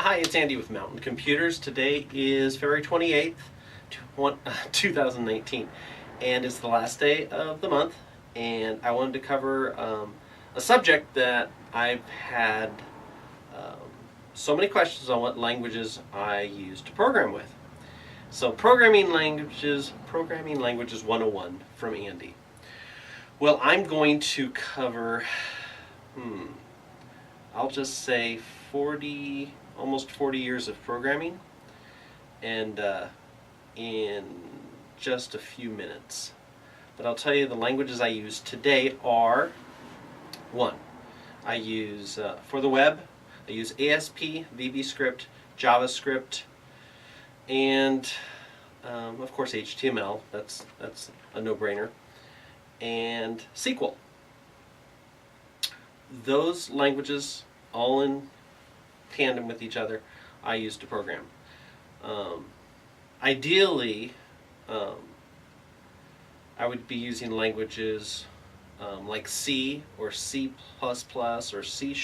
Hi, it's Andy with Mountain Computers. Today is February 28th, 2019, and it's the last day of the month, and I wanted to cover a subject that I've had so many questions on what languages I use to program with. So Programming Languages 101 from Andy. Well, I'm going to cover, I'll just say almost 40 years of programming, and in just a few minutes. But I'll tell you the languages I use today are, one, I use, for the web, I use ASP, VBScript, JavaScript, and of course HTML, that's a no-brainer, and SQL. Those languages, all in tandem with each other, I use to program. Ideally, I would be using languages like C or C++ or C#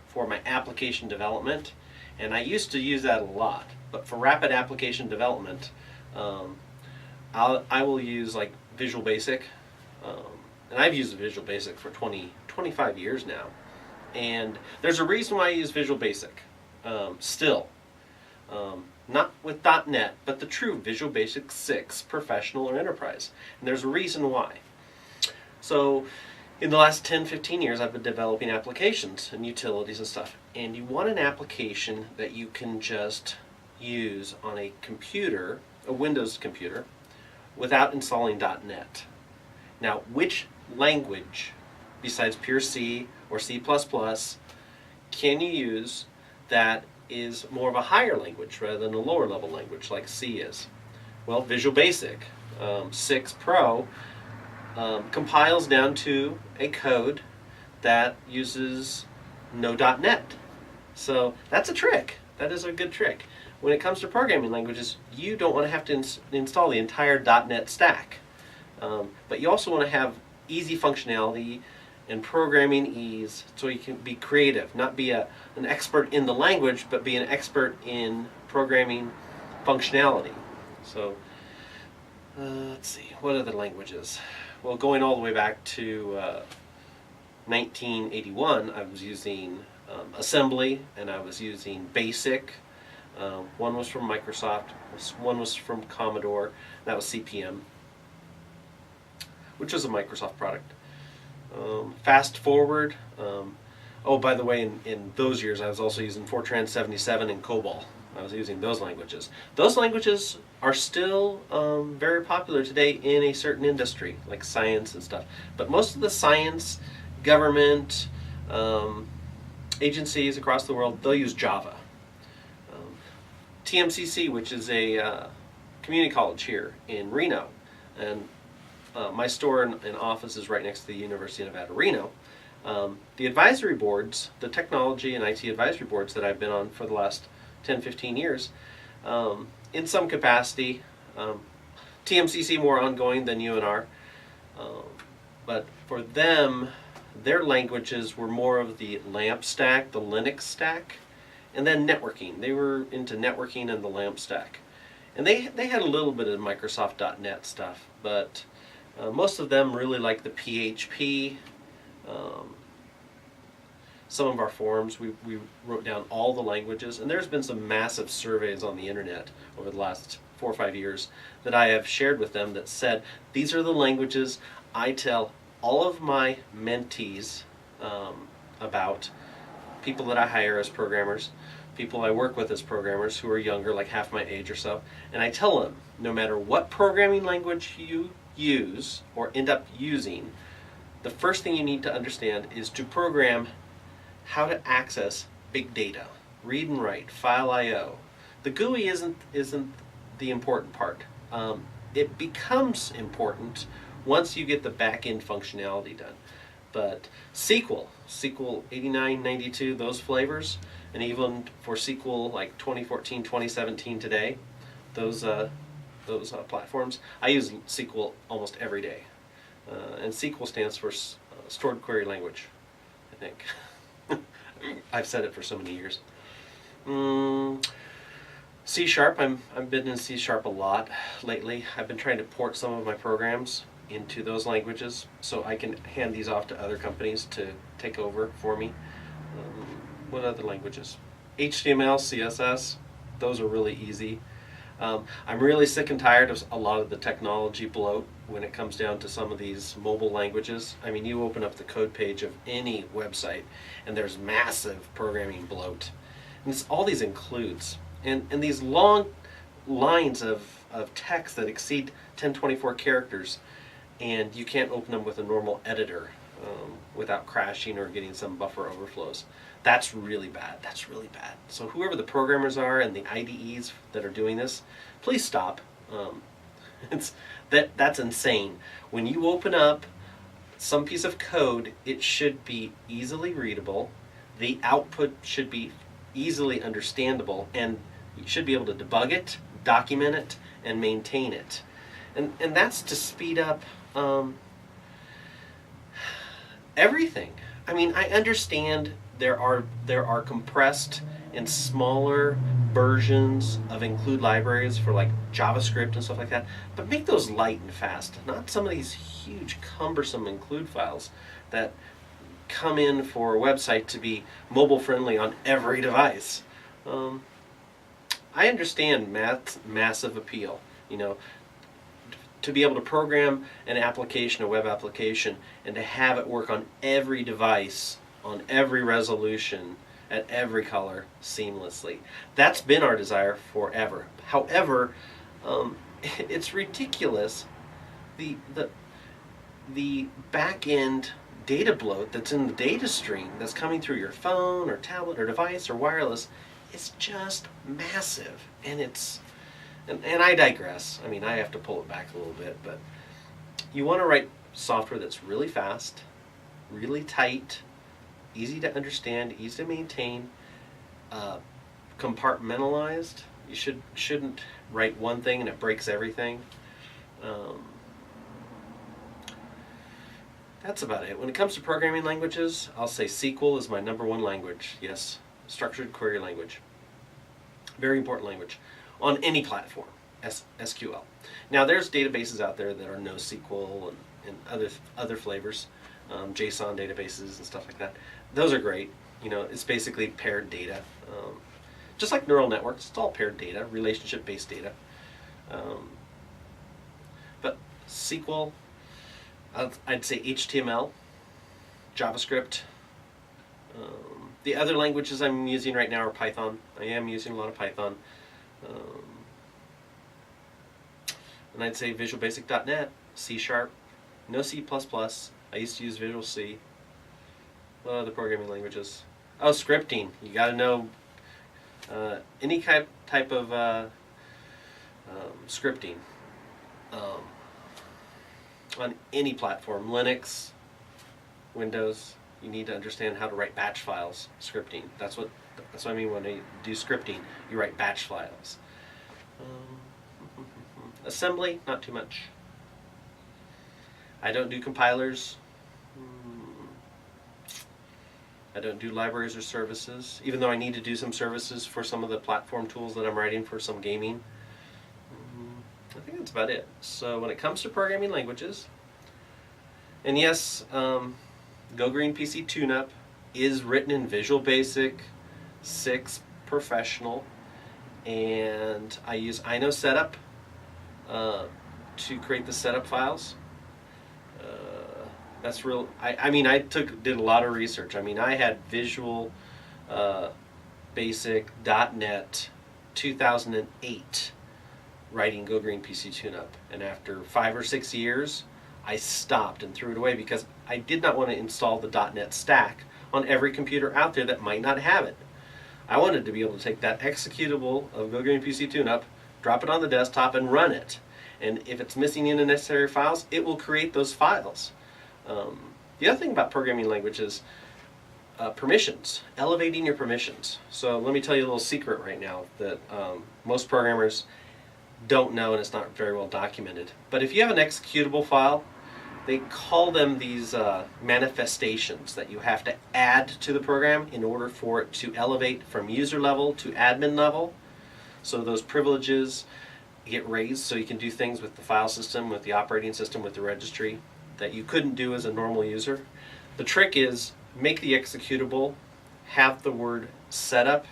for my application development, and I used to use that a lot. But for rapid application development, I will use like Visual Basic, and I've used Visual Basic for 25 years now. And there's a reason why I use Visual Basic still. Not with .NET, but the true Visual Basic 6 Professional or Enterprise. And there's a reason why. So in the last 10-15 years I've been developing applications and utilities and stuff. And you want an application that you can just use on a computer, a Windows computer, without installing .NET. Now, which language besides pure C or C++ can you use that is more of a higher language rather than a lower level language like C is? Well, Visual Basic 6 Pro compiles down to a code that uses no .NET. So that's a trick. That is a good trick. When it comes to programming languages, you don't want to have to install the entire .NET stack. But you also want to have easy functionality and programming ease, so you can be creative, not be an expert in the language, but be an expert in programming functionality. So let's see, what other languages? Well, going all the way back to 1981, I was using assembly, and I was using BASIC. One was from Microsoft, one was from Commodore, that was CPM, which was a Microsoft product. Fast forward, oh, by the way, in those years I was also using FORTRAN 77 and COBOL. I was using those languages. Those languages are still very popular today in a certain industry, like science and stuff. But most of the science, government, agencies across the world, they'll use Java. TMCC, which is a community college here in Reno, and my store and office is right next to the University of Nevada, Reno. The advisory boards, the technology and IT advisory boards that I've been on for the last 10-15 years, in some capacity, TMCC more ongoing than UNR, but for them, their languages were more of the LAMP stack, the Linux stack, and then networking. They were into networking and the LAMP stack. And they had a little bit of Microsoft.NET stuff, but most of them really like the PHP. Some of our forums, we wrote down all the languages, and there's been some massive surveys on the internet over the last 4 or 5 years that I have shared with them that said, these are the languages I tell all of my mentees about, people that I hire as programmers, people I work with as programmers who are younger, like half my age or so, and I tell them, no matter what programming language you use or end up using, the first thing you need to understand is to program how to access big data, read and write, file I/O. The GUI isn't the important part. It becomes important once you get the back-end functionality done. But SQL 89, 92, those flavors, and even for SQL like 2014, 2017 today, those platforms, I use SQL almost every day. And SQL stands for Stored Query Language, I think. I've said it for so many years. C Sharp. I've been in C Sharp a lot lately. I've been trying to port some of my programs into those languages so I can hand these off to other companies to take over for me. What other languages? HTML, CSS. Those are really easy. I'm really sick and tired of a lot of the technology bloat when it comes down to some of these mobile languages. I mean, you open up the code page of any website and there's massive programming bloat. And it's all these includes. And these long lines of text that exceed 1024 characters, and you can't open them with a normal editor without crashing or getting some buffer overflows. That's really bad. That's really bad. So whoever the programmers are and the IDEs that are doing this, please stop. That's insane. When you open up some piece of code, it should be easily readable. The output should be easily understandable, and you should be able to debug it, document it, and maintain it. And that's to speed up everything. I mean, I understand there are compressed and smaller versions of include libraries for like JavaScript and stuff like that, but make those light and fast, not some of these huge cumbersome include files that come in for a website to be mobile friendly on every device. I understand massive appeal, you know, to be able to program an application, a web application, and to have it work on every device, on every resolution, at every color, seamlessly. That's been our desire forever. However, it's ridiculous the back-end data bloat that's in the data stream that's coming through your phone or tablet or device or wireless is just massive, and I digress. I mean, I have to pull it back a little bit, but you want to write software that's really fast, really tight, easy to understand, easy to maintain, compartmentalized. You shouldn't write one thing and it breaks everything. That's about it. When it comes to programming languages, I'll say SQL is my #1 language. Yes, structured query language. Very important language on any platform, SQL. Now there's databases out there that are NoSQL and other flavors, JSON databases and stuff like that. Those are great. You know, it's basically paired data. Just like neural networks, it's all paired data, relationship-based data. But SQL, I'd say HTML, JavaScript. The other languages I'm using right now are Python. I am using a lot of Python. And I'd say Visual Basic.NET, C Sharp, no C++. I used to use Visual C. What other programming languages? Oh, scripting. You got to know any type of scripting on any platform, Linux, Windows. You need to understand how to write batch files, scripting. That's what I mean when I do scripting. You write batch files. Assembly, not too much. I don't do compilers. I don't do libraries or services, even though I need to do some services for some of the platform tools that I'm writing for some gaming. I think that's about it. So when it comes to programming languages, and yes, GGPCTU Tune-Up is written in Visual Basic 6 Professional, and I use Inno Setup to create the setup files. That's real. I mean, I did a lot of research. I mean, I had Visual Basic .NET 2008 writing GGPCTU Tune-Up, and after 5 or 6 years, I stopped and threw it away because I did not want to install the .NET stack on every computer out there that might not have it. I wanted to be able to take that executable of GGPCTU Tune-Up, drop it on the desktop, and run it. And if it's missing any necessary files, it will create those files. The other thing about programming languages, permissions, elevating your permissions. So let me tell you a little secret right now that most programmers don't know, and it's not very well documented. But if you have an executable file they call them these manifestations that you have to add to the program in order for it to elevate from user level to admin level. So those privileges get raised so you can do things with the file system, with the operating system, with the registry that you couldn't do as a normal user. The trick is make the executable have the word setup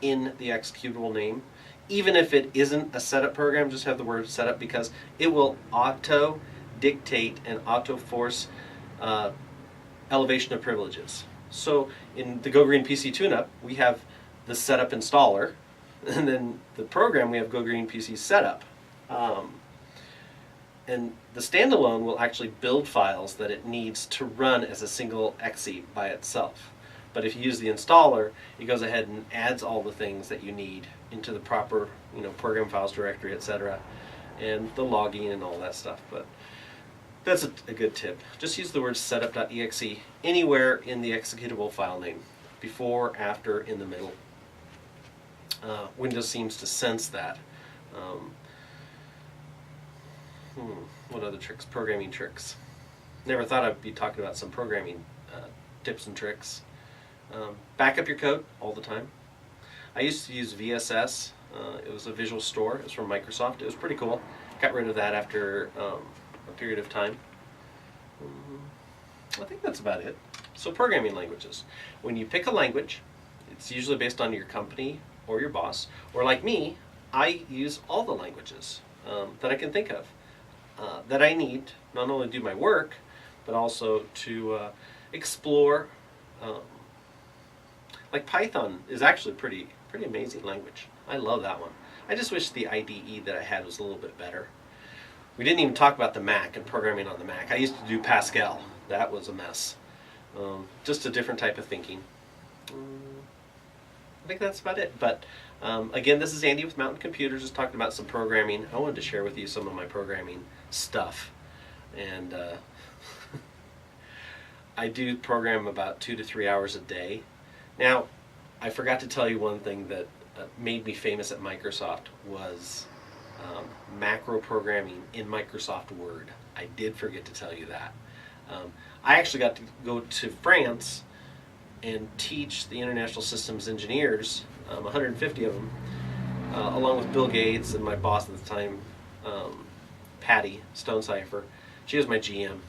in the executable name. Even if it isn't a setup program, just have the word setup, because it will auto dictate and auto force elevation of privileges. So in the Go Green PC Tune-Up, we have the setup installer, and then the program we have Go Green PC Setup. And the standalone will actually build files that it needs to run as a single exe by itself. But if you use the installer, it goes ahead and adds all the things that you need into the proper, program files directory, etc., and the logging and all that stuff. But that's a good tip. Just use the word setup.exe anywhere in the executable file name, before, after, in the middle. Windows seems to sense that. What other tricks? Programming tricks. Never thought I'd be talking about some programming tips and tricks. Back up your code all the time. I used to use VSS. It was a Visual Store. It was from Microsoft. It was pretty cool. Got rid of that after a period of time. I think that's about it. So programming languages. When you pick a language, it's usually based on your company or your boss. Or like me, I use all the languages that I can think of that I need, not only to do my work, but also to explore. Like Python is actually a pretty amazing language. I love that one. I just wish the IDE that I had was a little bit better. We didn't even talk about the Mac and programming on the Mac. I used to do Pascal. That was a mess. Just a different type of thinking. I think that's about it. But again, this is Andy with Mountain Computers, just talking about some programming. I wanted to share with you some of my programming stuff. And I do program about 2 to 3 hours a day. Now, I forgot to tell you one thing that made me famous at Microsoft was macro programming in Microsoft Word. I did forget to tell you that. I actually got to go to France and teach the International Systems Engineers, 150 of them, along with Bill Gates and my boss at the time, Patty Stonecipher. She was my GM.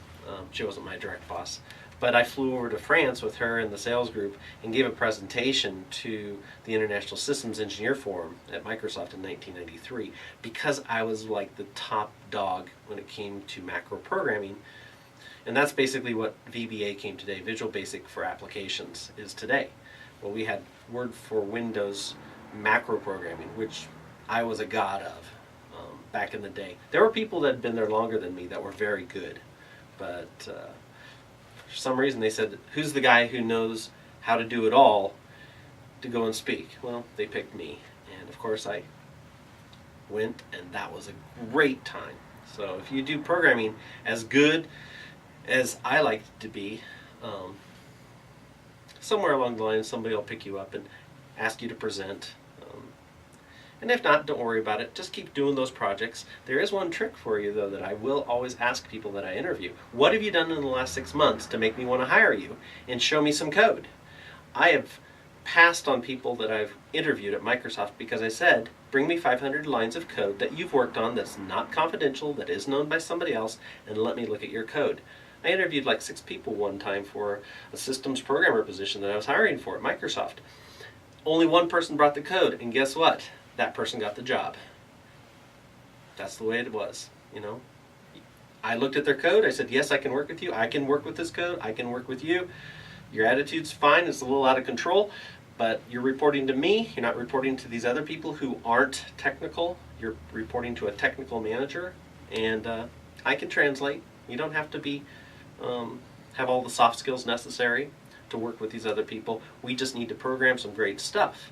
She wasn't my direct boss. But I flew over to France with her and the sales group and gave a presentation to the International Systems Engineer Forum at Microsoft in 1993 because I was like the top dog when it came to macro programming. And that's basically what VBA came today, Visual Basic for Applications, is today. Well, we had Word for Windows macro programming, which I was a god of back in the day. There were people that had been there longer than me that were very good, but for some reason they said, who's the guy who knows how to do it all to go and speak? Well, they picked me, and of course I went, and that was a great time. So if you do programming as good as I like to be, somewhere along the line somebody will pick you up and ask you to present. And if not, don't worry about it. Just keep doing those projects. There is one trick for you, though, that I will always ask people that I interview. What have you done in the last 6 months to make me want to hire you and show me some code? I have passed on people that I've interviewed at Microsoft because I said, bring me 500 lines of code that you've worked on that's not confidential, that is known by somebody else, and let me look at your code. I interviewed like 6 people one time for a systems programmer position that I was hiring for at Microsoft. Only one person brought the code, and guess what? That person got the job. That's the way it was, I looked at their code, I said, yes, I can work with you, I can work with this code, I can work with you. Your attitude's fine, it's a little out of control, but you're reporting to me, you're not reporting to these other people who aren't technical, you're reporting to a technical manager, and I can translate. You don't have to be, have all the soft skills necessary to work with these other people. We just need to program some great stuff.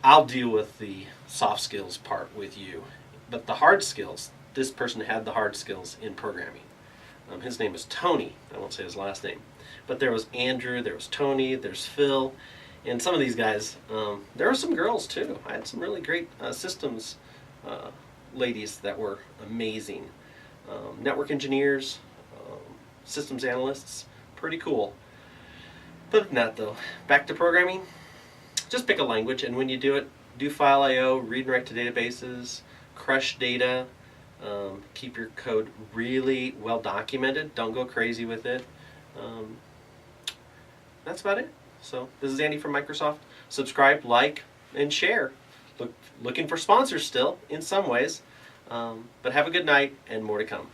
I'll deal with the soft skills part with you. But the hard skills, this person had the hard skills in programming. His name is Tony. I won't say his last name. But there was Andrew, there was Tony, there's Phil, and some of these guys. There were some girls too. I had some really great systems ladies that were amazing. Network engineers, systems analysts. Pretty cool. But if not though, back to programming. Just pick a language, and when you do it, do file I/O, read and write to databases, crush data, keep your code really well documented. Don't go crazy with it. That's about it. So this is Andy from Microsoft. Subscribe, like, and share. Looking for sponsors still in some ways. But have a good night, and more to come.